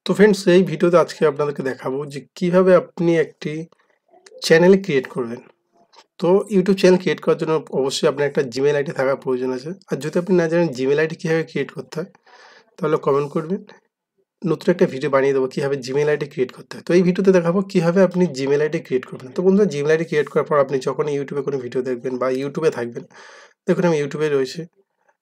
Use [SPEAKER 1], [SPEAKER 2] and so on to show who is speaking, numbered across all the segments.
[SPEAKER 1] তো ফ্রেন্ডস এই ভিডিওতে আজকে আপনাদেরকে দেখাবো যে কিভাবে আপনি একটি চ্যানেল ক্রিয়েট করবেন। তো ইউটিউব চ্যানেল ক্রিয়েট করার জন্য অবশ্যই আপনার একটা জিমেল আইডি থাকার প্রয়োজন আছে। আর যদি আপনি না জানেন জিমেল আইডি কীভাবে ক্রিয়েট করতে হয় তাহলে কমেন্ট করবেন। নতুন একটা ভিডিও বানিয়ে দেবো কীভাবে জিমেল আইডি ক্রিয়েট করতে হয়। তো এই ভিডিওতে দেখাবো কীভাবে আপনি জিমেল আইডি ক্রিয়েট করবেন। তো বন্ধুরা জিমেল আইডি ক্রিয়েট করার পর আপনি যখনই ইউটিউবে কোনো ভিডিও দেখবেন বা ইউটিউবে থাকবেন, দেখুন আমি ইউটিউবে রয়েছি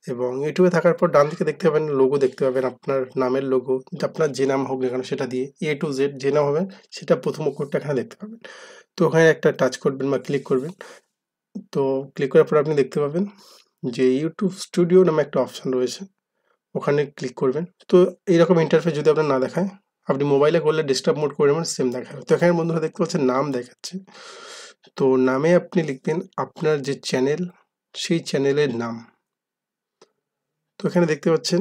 [SPEAKER 1] এবং ইউটিউবে থাকার পর ডান দিকে দেখতে পাবেন লোগো দেখতে পাবেন আপনার নামের লোগো, আপনার যে নাম হোক না কেন সেটা দিয়ে A to Z যে নাম হবে সেটা প্রথম অক্ষরটা এখানে দেখতে পাবেন। তো ওখানে একটা টাচ করবেন বা ক্লিক করবেন। তো ক্লিক করার পর আপনি দেখতে পাবেন যে ইউটিউব স্টুডিও নামে একটা অপশন রয়েছে, ওখানে ক্লিক করবেন। তো এইরকম ইন্টারফেস যদি আপনার না দেখায়, আপনি মোবাইলে করলে ডেস্কটপ মোড করে নেবেন, সেম দেখাবে। তো এখানে বন্ধুরা দেখতে পাচ্ছেন নাম দেখাচ্ছে। তো নামে আপনি লিখবেন আপনার যে চ্যানেল সেই চ্যানেলের নাম। তো এখানে দেখতে পাচ্ছেন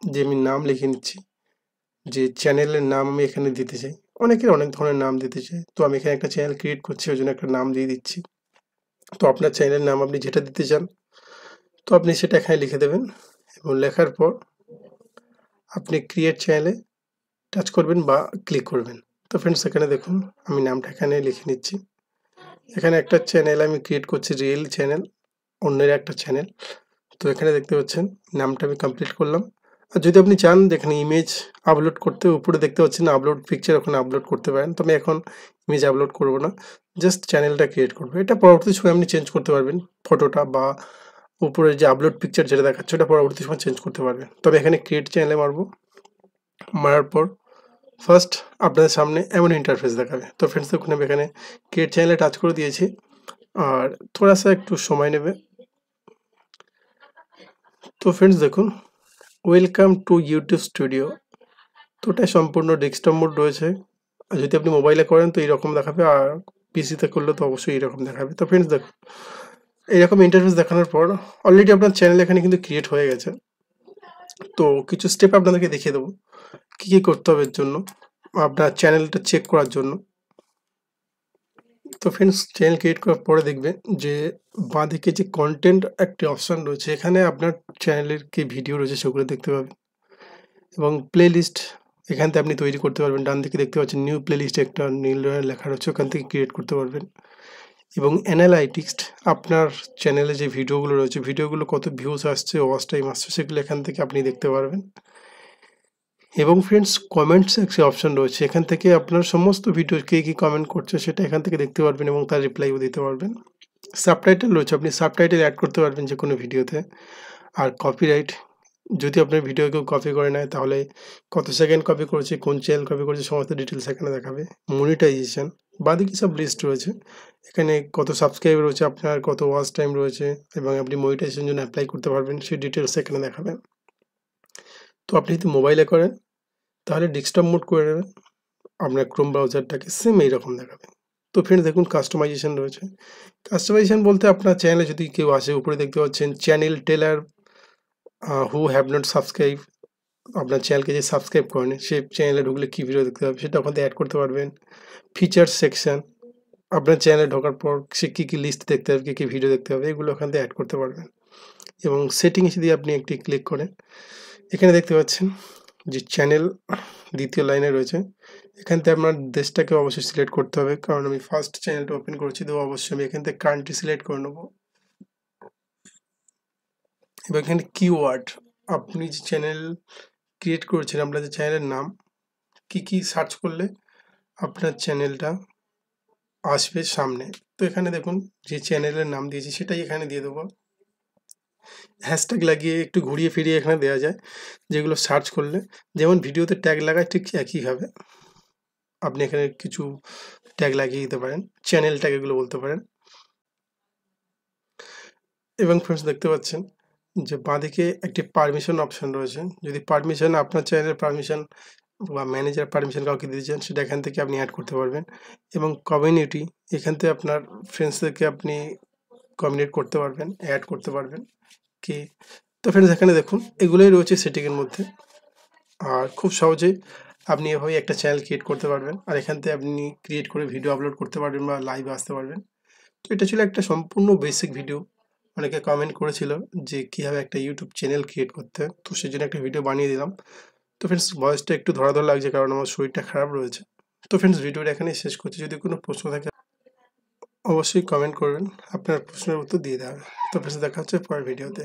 [SPEAKER 1] যে আমি নাম লিখে নিচ্ছি, যে চ্যানেলের নাম আমি এখানে দিতে চাই। অনেকের অনেক ধরনের নাম দিতে চায়। তো আমি এখানে একটা চ্যানেল ক্রিয়েট করছি, ওই জন্য একটা নাম দিয়ে দিচ্ছি। তো আপনার চ্যানেলের নাম আপনি যেটা দিতে চান, তো আপনি সেটা এখানে লিখে দেবেন এবং লেখার পর আপনি ক্রিয়েট চ্যানেলে টাচ করবেন বা ক্লিক করবেন। তো ফ্রেন্ডস এখানে দেখুন আমি নামটা এখানে লিখে নিচ্ছি। এখানে একটা চ্যানেল আমি ক্রিয়েট করছি, রিয়েল চ্যানেল, অন্যের একটা চ্যানেল। তো এখানে দেখতে পাচ্ছেন নামটা আমি কমপ্লিট করলাম। আর যদি আপনি চান যেখানে ইমেজ আপলোড করতে, উপরে দেখতে পাচ্ছেন আপলোড পিকচার, ওখানে আপলোড করতে পারেন। তো আমি এখন ইমেজ আপলোড করব না, জাস্ট চ্যানেলটা ক্রিয়েট করব। এটা পরবর্তী সময় আপনি চেঞ্জ করতে পারবেন, ফটোটা বা উপরে যে আপলোড পিকচার যেটা দেখাচ্ছে ওটা পরবর্তী সময় চেঞ্জ করতে পারবেন। তবে এখানে ক্রিয়েট চ্যানেলে মারবো, মারার পর ফার্স্ট আপনাদের সামনে এমন ইন্টারফেস দেখাবে। তো ফ্রেন্ডস দেখুন আমি এখানে ক্রিয়েট চ্যানেলে টাচ করে দিয়েছি আর থোড়া একটু সময় নেবে। তো ফ্রেন্ডস দেখুন ওয়েলকাম টু ইউটিউব স্টুডিও। তো ওটা সম্পূর্ণ ডেস্কটপ মোড রয়েছে। আর যদি আপনি মোবাইলে করেন তো এইরকম দেখাবে, আর পিসিতে করলে তো অবশ্যই এইরকম দেখাবে। তো ফ্রেন্ডস দেখুন এইরকম ইন্টারফেস দেখানোর পর অলরেডি আপনার চ্যানেল এখানে কিন্তু ক্রিয়েট হয়ে গেছে। তো কিছু স্টেপ আপনাদেরকে দেখিয়ে দেবো কী কী করতে হবে এর জন্য, আপনার চ্যানেলটা চেক করার জন্য। তো ফ্রেন্ডস চ্যানেল ক্রিয়েট করার পরে দেখবেন যে বাঁদিকে যে কন্টেন্ট একটি অপশান রয়েছে, এখানে আপনার চ্যানেলের কি ভিডিও রয়েছে সেগুলো দেখতে পাবেন এবং প্লে লিস্ট এখান থেকে আপনি তৈরি করতে পারবেন। ডান দিকে দেখতে পাচ্ছেন নিউ প্লে লিস্টে একটা নীল রঙের লেখা রয়েছে, ওখান থেকে ক্রিয়েট করতে পারবেন। এবং অ্যানালাইটিক্স আপনার চ্যানেলে যে ভিডিওগুলো রয়েছে, ভিডিওগুলো কত ভিউজ আসছে, ওয়াচ টাইম আসছে, সেগুলো এখান থেকে আপনি দেখতে পারবেন। এবং ফ্রেন্ডস কমেন্টস একটা অপশন রয়েছে, এখান থেকে আপনার সমস্ত ভিডিও কে কী কমেন্ট করছে সেটা এখান থেকে দেখতে পারবেন এবং তার রিপ্লাইও দিতে পারবেন। সাবটাইটেল রয়েছে, আপনি সাবটাইটেল অ্যাড করতে পারবেন যে কোনো ভিডিওতে। আর কপিরাইট, যদি আপনার ভিডিও কেউ কপি করে নেয় তাহলে কত সেকেন্ড কপি করেছে, কোন চ্যানেল কপি করেছে, সমস্ত ডিটেলস এখানে দেখাবে। মনিটাইজেশন বাদবাকি সব লিস্ট রয়েছে, এখানে কত সাবস্ক্রাইব রয়েছে আপনার, কত ওয়াচ টাইম রয়েছে এবং আপনি মনিটাইজেশনের জন্য অ্যাপ্লাই করতে পারবেন সেই ডিটেলস এখানে দেখাবে। তো আপনি যদি মোবাইলে করেন তাহলে ডেস্কটপ মোড করে নেবেন, আপনার ক্রোম ব্রাউজারটাকে সেম এইরকম দেখাবে। তো ফ্রেন্ডস দেখুন কাস্টমাইজেশন রয়েছে। কাস্টমাইজেশন বলতে আপনার চ্যানেলে যদি কেউ আসে, উপরে দেখতে পাচ্ছেন channel teller who have not subscribe, আপনার চ্যানেলকে যে সাবস্ক্রাইব করেনি সে চ্যানেলে ঢুকলে কী ভিডিও দেখতে পাবে সেটা ওখান থেকে অ্যাড করতে পারবেন। ফিচার সেকশন, আপনার চ্যানেলে ঢোকার পর সে কী কী লিস্ট দেখতে হবে, কী কী ভিডিও দেখতে হবে, এগুলো ওখান থেকে অ্যাড করতে পারবেন। এবং সেটিংসে যদি আপনি একটি ক্লিক করেন, এখানে দেখতে পাচ্ছেন যে চ্যানেল দ্বিতীয় লাইনে রয়েছে, এখান থেকে আপনার দেশটাকে অবশ্যই সিলেক্ট করতে হবে, কারণ আমি ফার্স্ট চ্যানেলটা ওপেন করেছি, তো অবশ্যই আমি এখান থেকে কান্ট্রি সিলেক্ট করে নেবো। এবার এখানে কিওয়ার্ড, আপনি যে চ্যানেল ক্রিয়েট করেছেন, আপনার যে চ্যানেলের নাম কী সার্চ করলে আপনার চ্যানেলটা আসবে সামনে। তো এখানে দেখুন যে চ্যানেলের নাম দিয়েছি সেটাই এখানে দিয়ে দেবো। হ্যাশট্যাগ লাগিয়ে একটু ঘুরিয়ে ফিরিয়ে এখানে দেওয়া যায়, যেগুলো সার্চ করলে যেমন ভিডিওতে ট্যাগ লাগায় ঠিক একইভাবে আপনি এখানে কিছু ট্যাগ লাগিয়ে দিতে পারেন, চ্যানেল ট্যাগ এগুলো বলতে পারেন। এবং ফ্রেন্ডস দেখতে পাচ্ছেন যে বাঁদিকে একটি পারমিশন অপশন রয়েছে, যদি পারমিশন আপনার চ্যানেলের পারমিশন বা ম্যানেজার পারমিশন কাউকে দিতে চান সেটা এখান থেকে আপনি অ্যাড করতে পারবেন। এবং কমিউনিটি, এখান থেকে আপনার ফ্রেন্ডসদেরকে আপনি কমিউনিকেট করতে পারবেন, অ্যাড করতে পারবেন কি। তো ফ্রেন্ডস এখানে দেখুন এগুলোই রয়েছে সেটিংয়ের মধ্যে, আর খুব সহজেই আপনি এভাবে একটা চ্যানেল ক্রিয়েট করতে পারবেন আর এখান থেকে আপনি ক্রিয়েট করে ভিডিও আপলোড করতে পারবেন বা লাইভে আসতে পারবেন। তো এটা ছিল একটা সম্পূর্ণ বেসিক ভিডিও। অনেকে কমেন্ট করেছিল যে কীভাবে একটা ইউটিউব চ্যানেল ক্রিয়েট করতে, তো সেই জন্য একটা ভিডিও বানিয়ে দিলাম। তো ফ্রেন্ডস ভয়েসটা একটু ধরা ধরা লাগছে কারণ আমার শরীরটা খারাপ রয়েছে। তো ফ্রেন্ডস ভিডিওটা এখানেই শেষ করছি। যদি কোনো প্রশ্ন থাকে অবশ্যই কমেন্ট করবেন, আপনার প্রশ্নের উত্তর দিয়ে দেওয়া হবে। তো ফ্রেন্ডস দেখা হচ্ছে পরের ভিডিওতে।